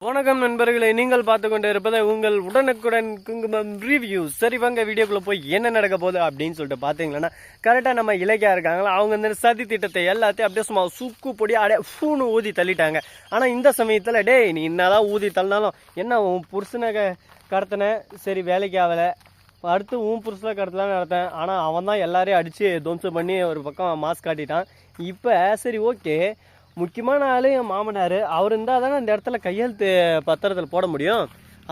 வணக்கம் நண்பர்களே, நீங்கள் பார்த்து கொண்டு இருப்பது உங்கள் உடனுக்குடன் குங்குமம் ரிவ்யூ. சரி வாங்க வீடியோக்குள்ள போய் என்ன நடக்க போகுது அப்படின்னு சொல்லிட்டு பார்த்தீங்கன்னா, கரெக்டாக நம்ம இலக்கியா இருக்காங்களா, அவங்க இந்த சதி திட்டத்தை எல்லாத்தையும் அப்படியே சும்மா சுக்கு பொடி அப்படியே ஃபூனு ஊதி தள்ளிட்டாங்க. ஆனால் இந்த சமயத்தில் டேய் நீ என்னதான் ஊதி தள்ளினாலும் என்ன உன் புருஷனை கடத்தின, சரி வேலைக்கு ஆகலை, அடுத்து உன் புருஷனை கடத்தலான்னு நடத்தேன். ஆனால் அவன் தான் எல்லாரையும் அடித்து துவம்சம் பண்ணி ஒரு பக்கம் மாஸ்க் காட்டிட்டான். இப்போ சரி ஓகே, முக்கியமான ஆள் என் மாமனார், அவர் இருந்தால் தானே அந்த இடத்துல கையெழுத்து பத்திரத்தில் போட முடியும்.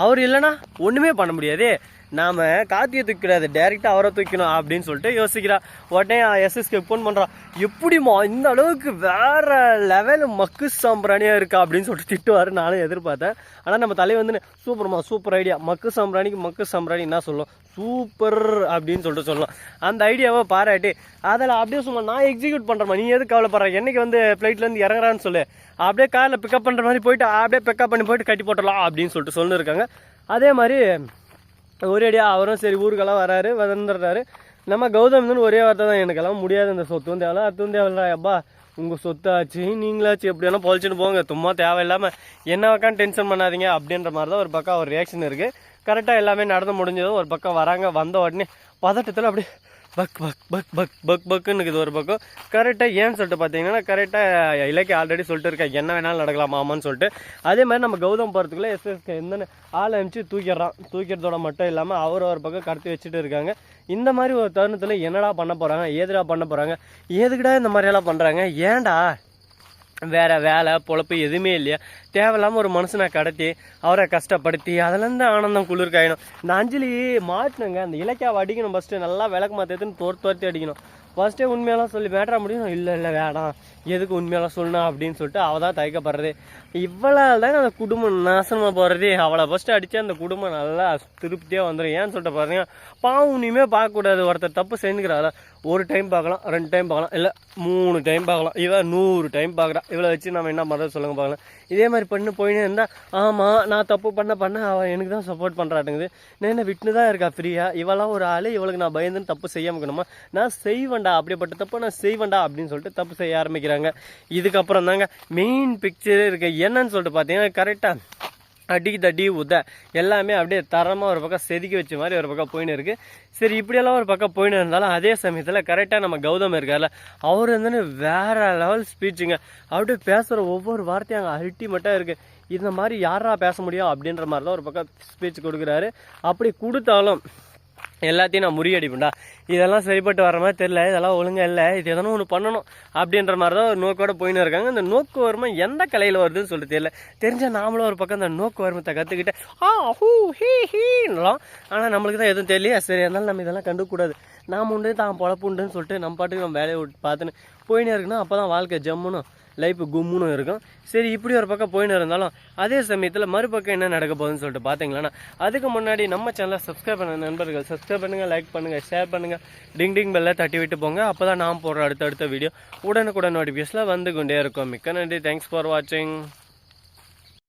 அவர் இல்லைன்னா ஒன்றுமே பண்ண முடியாது. நாம் காத்தியை தூக்கிடாது, டேரெக்டாக அவரை தூக்கணும் அப்படின்னு சொல்லிட்டு யோசிக்கிறா. உடனே எஸ்எஸ்க்கு ஃபோன் பண்ணுறான், எப்படிமா இந்த அளவுக்கு வேற லெவல் மக்கு சாம்பிராணியாக இருக்கா அப்படின்னு சொல்லிட்டு திட்டுவார். நானும் எதிர்பார்த்தேன். ஆனால் நம்ம தலை வந்து சூப்பர்மா, சூப்பர் ஐடியா, மக்கு சாம்பிராணிக்கு மக்கு சாம்பிராணி என்ன சொல்லும், சூப்பர் அப்படின்னு சொல்லிட்டு சொல்லலாம். அந்த ஐடியாவை பாராட்டி அதில் அப்படியே சும்மா நான் எக்ஸிக்யூட் பண்ணுறேன், நீ எது கவலைப்படுற, என்னைக்கு வந்து ஃப்ளைட்லேருந்து இறங்குறான்னு சொல்லு, அப்படியே காரில் பிக்கப் பண்ணுற மாதிரி போயிட்டு அப்படியே பிக்கப் பண்ணி போயிட்டு கட்டி போட்டுடலாம் அப்படின்னு சொல்லிட்டு சொல்லியிருக்காங்க. அதே மாதிரி ஒரேடியாக அவரும் சரி ஊருக்கெல்லாம் வராரு, வந்துடுறாரு. நம்ம கௌதம் ஒரே வார்த்தை தான், எனக்கெல்லாம் முடியாது, இந்த சொத்தும் தேவையில்ல அதுவும் தேவையில்ல, அப்பா உங்கள் சொத்தாச்சு நீங்களாச்சு எப்படி வேணால் பொழிச்சுன்னு போங்க, சும்மா தேவையில்லாமல் என்ன உக்காந்து டென்ஷன் பண்ணாதீங்க அப்படின்ற மாதிரி தான் ஒரு பக்கம் ஒரு ரியாக்ஷன் இருக்குது. கரெக்டாக எல்லாமே நடந்து முடிஞ்சதும் ஒரு பக்கம் வராங்க. வந்த உடனே பதட்டத்தில் அப்படியே buck buck buck buck buck பக்குன்னு இருக்குது ஒரு பக்கம். கரெக்டாக ஏன்னு சொல்லிட்டு பார்த்தீங்கன்னா, கரெக்டாக இலக்கை ஆல்ரெடி சொல்லிட்டு இருக்கேன், என்ன வேணாலும் நடக்கலாம் மாமான்னு சொல்லிட்டு. அதே மாதிரி நம்ம கௌதம் போகிறதுக்குள்ளே எஸ்எஸ்கே என்னென்ன ஆள் அனுப்பிச்சு தூக்கிடுறான். தூக்கிறதோட மட்டும் இல்லாமல் அவர் ஒரு பக்கம் கடத்தி வச்சுட்டு இருக்காங்க. இந்த மாதிரி ஒரு தருணத்தில் என்னடா பண்ண போகிறாங்க, ஏதுடா பண்ண போகிறாங்க, ஏதுக்கிடா இந்த மாதிரியெல்லாம் பண்ணுறாங்க, ஏன்டா வேறு வேலை பொழப்பு எதுவுமே இல்லையா, தேவையில்லாமல் ஒரு மனுஷனை கடத்தி அவரை கஷ்டப்படுத்தி அதிலேருந்து ஆனந்தம் குளிர்காயணும். இந்த அஞ்சலி மாட்டினுங்க, அந்த இலக்கியாவை அடிக்கணும், ஃபஸ்ட்டு நல்லா விளக்கு மாற்றத்துன்னு தோர்த்து அடிக்கணும். ஃபஸ்ட்டே உண்மையெல்லாம் சொல்லி மேட்ரா முடியும், இல்லை வேணாம் எதுக்கு உண்மையெல்லாம் சொல்லணும் அப்படின்னு சொல்லிட்டு அவள் தான் தயக்கப்படுறது. இவ்வளவு தாங்க அந்த குடும்பம் நாசமாக போகிறது. அவளை ஃபஸ்ட்டு அடித்தா அந்த குடும்பம் நல்லா திருப்தியாக வந்துடும். ஏன்னு சொல்லிட்டு பாருங்க, பாவம் இனிமேல் பார்க்கக்கூடாது. ஒருத்தர் தப்பு செஞ்சுக்கிறாள், ஒரு டைம் பார்க்கலாம், 2 டைம் பார்க்கலாம், இல்லை 3 டைம் பார்க்கலாம், இவன் 100 டைம் பார்க்குறான். இவளை வச்சு நம்ம என்ன பண்ணுறது சொல்லுங்க பார்க்கலாம். இதே மாதிரி பண்ணு போயின்னு இருந்தால், ஆமாம் நான் தப்பு பண்ண அவள் எனக்கு தான் சப்போர்ட் பண்ணுறாட்டுங்குது, நான் என்ன விட்டுன்னு தான் இருக்கா ஃப்ரீயாக, இவெல்லாம் ஒரு ஆள், இவளுக்கு நான் பயந்துன்னு தப்பு செய்யாமல் இருக்கணுமா, நான் செய்வேண்டா அப்படிப்பட்ட தப்பு நான் செய்வேண்டா அப்படின்னு சொல்லிட்டு தப்பு செய்ய ஆரம்பிக்கிறாங்க. இதுக்கப்புறம் தாங்க மெயின் பிக்சரே இருக்கு. என்னன்னு சொல்லிட்டு பார்த்தீங்கன்னா, கரெக்டாக அடி தடி உத எல்லாமே அப்படியே தரமாக ஒரு பக்கம் செதுக்கி வச்ச மாதிரி ஒரு பக்கம் போயின்னு இருக்குது. சரி இப்படியெல்லாம் ஒரு பக்கம் போயின்னு இருந்தாலும் அதே சமயத்தில் கரெக்டாக நம்ம கௌதம் இருக்கார்ல, அவர் வேற லெவல் ஸ்பீச்சுங்க. அப்படியே பேசுகிற ஒவ்வொரு வார்த்தையும் அங்கே அல்டிமேட்டாக இருக்குது. இந்த மாதிரி யாரா பேச முடியும் அப்படின்ற மாதிரி தான் ஒரு பக்கம் ஸ்பீச் கொடுக்குறாரு. அப்படி கொடுத்தாலும் எல்லாத்தையும் நான் முறியடிப்பேன்டா, இதெல்லாம் சரிப்பட்டு வர மாதிரி தெரியல, இதெல்லாம் ஒழுங்காக இல்லை, இது எதனா ஒன்று பண்ணணும் அப்படின்ற மாதிரி தான் ஒரு நோக்கோட போயின்னு இருக்காங்க. இந்த நோக்கு வறுமை எந்த கலையில் வருதுன்னு சொல்லிட்டு தெரியல. தெரிஞ்சால் நாமளும் ஒரு பக்கம் அந்த நோக்கு வறுமத்தை கற்றுக்கிட்டு ஹூ ஹீ ஹீன்லாம், ஆனால் நம்மளுக்கு தான் எதுவும் தெரியல. சரி இருந்தாலும் நம்ம இதெல்லாம் கண்டுக்கூடாது, நாம் உண்டு தான் பொழப்புண்டுன்னு சொல்லிட்டு நம்ம பாட்டுக்கு நம்ம வேலையை விட்டு பார்த்துன்னு போயின்னு இருக்குன்னா அப்போ தான் வாழ்க்கை ஜம்முனும் லைஃப் கும்முன்னு இருக்கும். சரி இப்படி ஒரு பக்கம் போயின்னு இருந்தாலும் அதே சமயத்தில் மறுபக்கம் என்ன நடக்க போகுதுன்னு சொல்லிட்டு பார்த்தீங்களா, அதுக்கு முன்னாடி நம்ம சேனலை சப்ஸ்கிரைப் பண்ண நண்பர்கள் சப்ஸ்கிரைப் பண்ணுங்கள், லைக் பண்ணுங்கள், ஷேர் பண்ணுங்கள், டிங் பெல்லை தட்டி விட்டு போங்க. அப்போ தான் நான் போடுற அடுத்த வீடியோ உடனுக்குடன் நோட்டிஃபிகேஷனில் வந்து கொண்டே இருக்கும். மிக்க நன்றி, தேங்க்ஸ் ஃபார் வாட்சிங்.